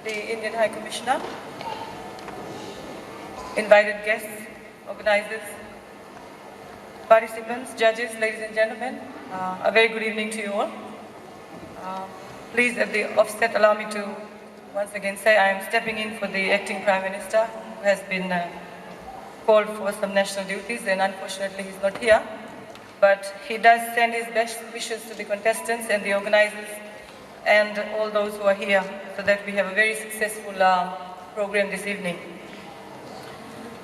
the Indian High Commissioner, invited guests, organizers, participants, judges, ladies and gentlemen, a very good evening to you all. Please, at the offset, allow me to once again say I am stepping in for the acting Prime Minister, who has been called for some national duties, and unfortunately he's not here. But he does send his best wishes to the contestants and the organizers and all those who are here, so that we have a very successful program this evening.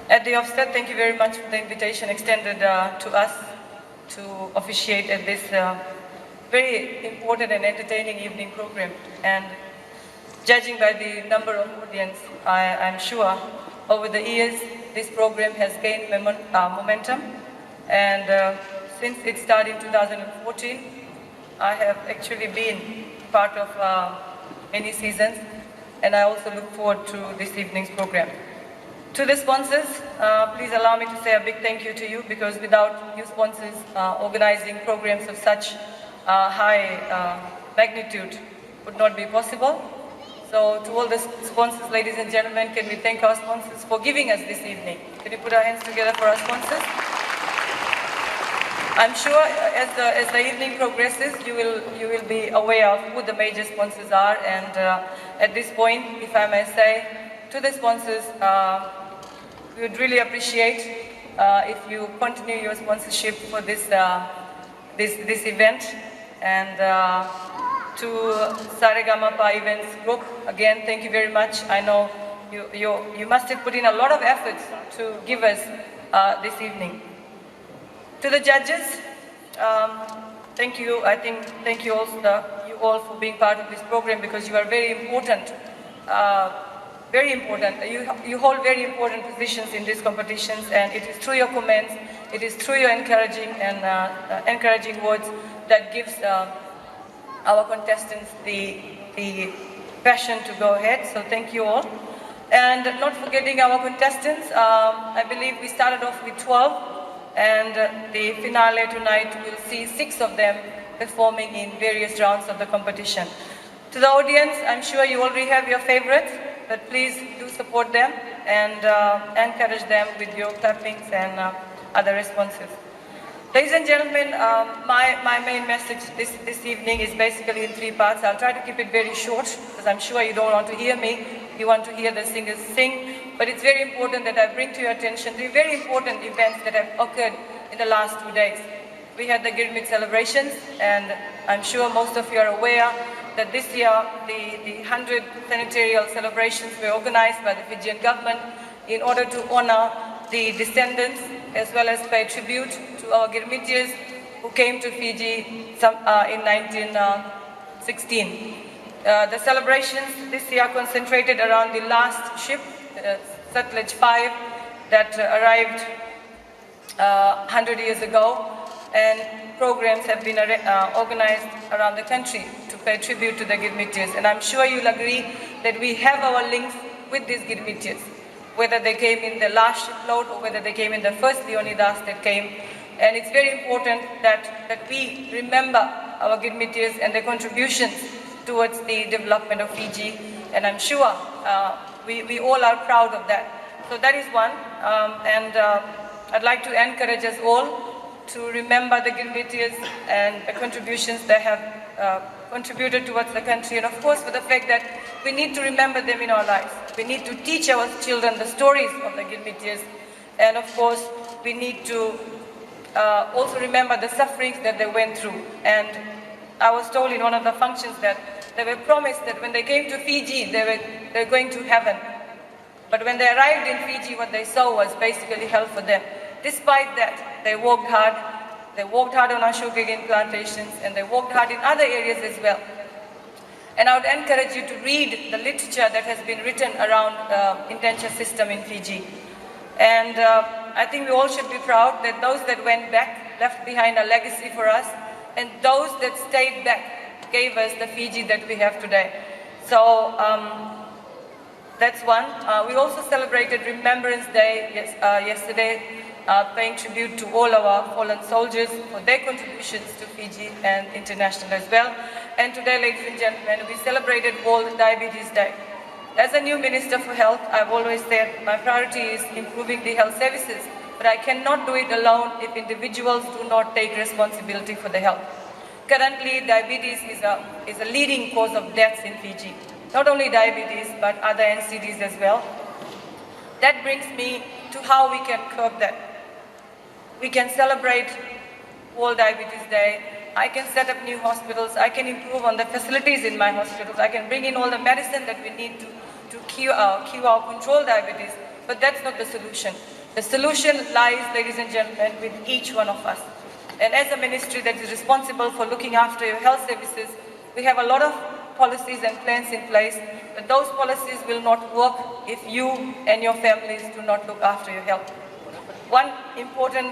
At the offset, thank you very much for the invitation extended to us to officiate at this very important and entertaining evening program. And judging by the number of audience, I'm sure over the years this program has gained momentum. And since it started in 2014, I have actually been part of many seasons, and I also look forward to this evening's program. To the sponsors, please allow me to say a big thank you to you, because without you sponsors organizing programs of such high magnitude would not be possible. So to all the sponsors, ladies and gentlemen, can we thank our sponsors for giving us this evening? Can we put our hands together for our sponsors? I'm sure as the evening progresses, you will be aware of who the major sponsors are. And at this point, if I may say, to the sponsors, we would really appreciate if you continue your sponsorship for this this event. And to Saregamapa Events Group, again, thank you very much. I know you must have put in a lot of efforts to give us this evening. To the judges, thank you. Thank you all for being part of this program, because you are very important. Very important. You hold very important positions in these competitions, and it is through your comments, it is through your encouraging words that gives our contestants the passion to go ahead. So thank you all. And not forgetting our contestants, I believe we started off with 12. And the finale tonight will see 6 of them performing in various rounds of the competition. To the audience, I'm sure you already have your favorites, but please do support them and encourage them with your clappings and other responses. Ladies and gentlemen, my main message this evening is basically in 3 parts. I'll try to keep it very short, because I'm sure you don't want to hear me. You want to hear the singers sing. But it's very important that I bring to your attention 3 very important events that have occurred in the last 2 days. We had the Girmit celebrations, and I'm sure most of you are aware that this year the 100th senatorial celebrations were organized by the Fijian government in order to honor the descendants as well as pay tribute to our Girmitians who came to Fiji in 1916. The celebrations this year concentrated around the last ship, Sutlej 5, that arrived 100 years ago, and programs have been organized around the country to pay tribute to the Girmitians. And I'm sure you'll agree that we have our links with these Girmitians, whether they came in the last shipload or whether they came in the first Leonidas that came. And it's very important that we remember our Girmitians and their contributions towards the development of Fiji, and I'm sure we all are proud of that. So that is one, and I'd like to encourage us all to remember the Girmitians and the contributions they have contributed towards the country, and of course for the fact that we need to remember them in our lives. We need to teach our children the stories of the Girmitians, and of course we need to also remember the sufferings that they went through. And I was told in one of the functions that they were promised that when they came to Fiji, they were going to heaven. But when they arrived in Fiji, what they saw was basically hell for them. Despite that, they worked hard. They worked hard on our sugarcane plantations, and they worked hard in other areas as well. And I would encourage you to read the literature that has been written around indenture system in Fiji. And I think we all should be proud that those that went back left behind a legacy for us, and those that stayed back gave us the Fiji that we have today. So that's one. We also celebrated Remembrance Day yesterday, paying tribute to all our fallen soldiers for their contributions to Fiji and international as well. And today, ladies and gentlemen, we celebrated World Diabetes Day. as a new Minister for Health, I've always said my priority is improving the health services, but I cannot do it alone if individuals do not take responsibility for the health. Currently, diabetes is a leading cause of deaths in Fiji. Not only diabetes, but other NCDs as well. That brings me to how we can curb that. We can celebrate World Diabetes Day. I can set up new hospitals. I can improve on the facilities in my hospitals. I can bring in all the medicine that we need to cure or control diabetes. But that's not the solution. The solution lies, ladies and gentlemen, with each one of us. And as a ministry that is responsible for looking after your health services, we have a lot of policies and plans in place, but those policies will not work if you and your families do not look after your health. One important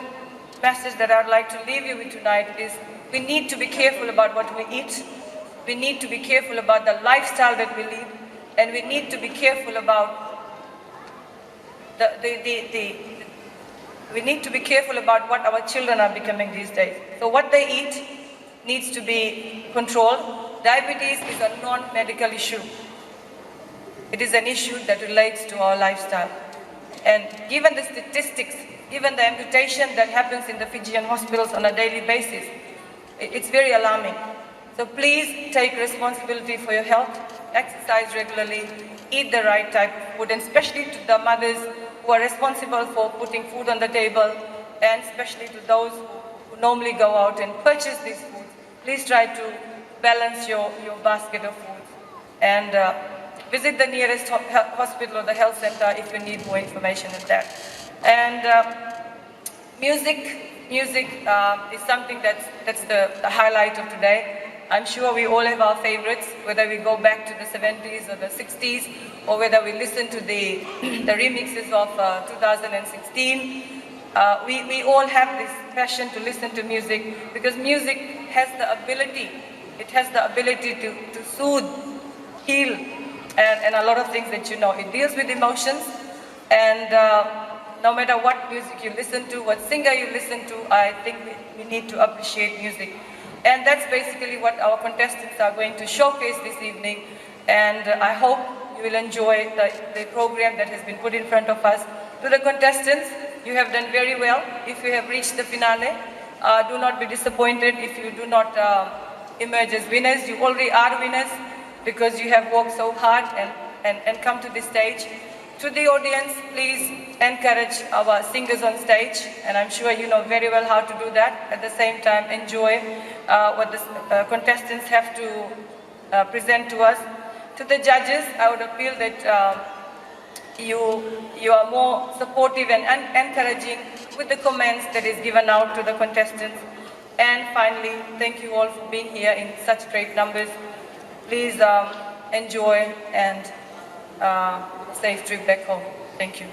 message that I'd like to leave you with tonight is we need to be careful about what we eat. We need to be careful about the lifestyle that we live, and we need to be careful about we need to be careful about what our children are becoming these days. So what they eat needs to be controlled. Diabetes is a non-medical issue. It is an issue that relates to our lifestyle. And given the statistics, given the amputation that happens in the Fijian hospitals on a daily basis, it's very alarming. So please take responsibility for your health, exercise regularly, eat the right type of food, and especially to the mothers who are responsible for putting food on the table, and especially to those who normally go out and purchase these foods. Please try to balance your basket of food. And visit the nearest hospital or the health center if you need more information on that. And music is something that's the highlight of today. I'm sure we all have our favorites, whether we go back to the 70s or the 60s, or whether we listen to the remixes of 2016. We all have this passion to listen to music because music has the ability, to soothe, heal, and a lot of things that you know. It deals with emotions, and no matter what music you listen to, what singer you listen to, I think we need to appreciate music. And that's basically what our contestants are going to showcase this evening. And I hope you will enjoy the program that has been put in front of us. To the contestants, you have done very well. If you have reached the finale, do not be disappointed if you do not emerge as winners. You already are winners because you have worked so hard and come to this stage. To the audience, please encourage our singers on stage, and I'm sure you know very well how to do that. At the same time, enjoy what the contestants have to present to us. To the judges, I would appeal that you are more supportive and encouraging with the comments that is given out to the contestants. And finally, thank you all for being here in such great numbers. Please enjoy and safe trip back home. Thank you.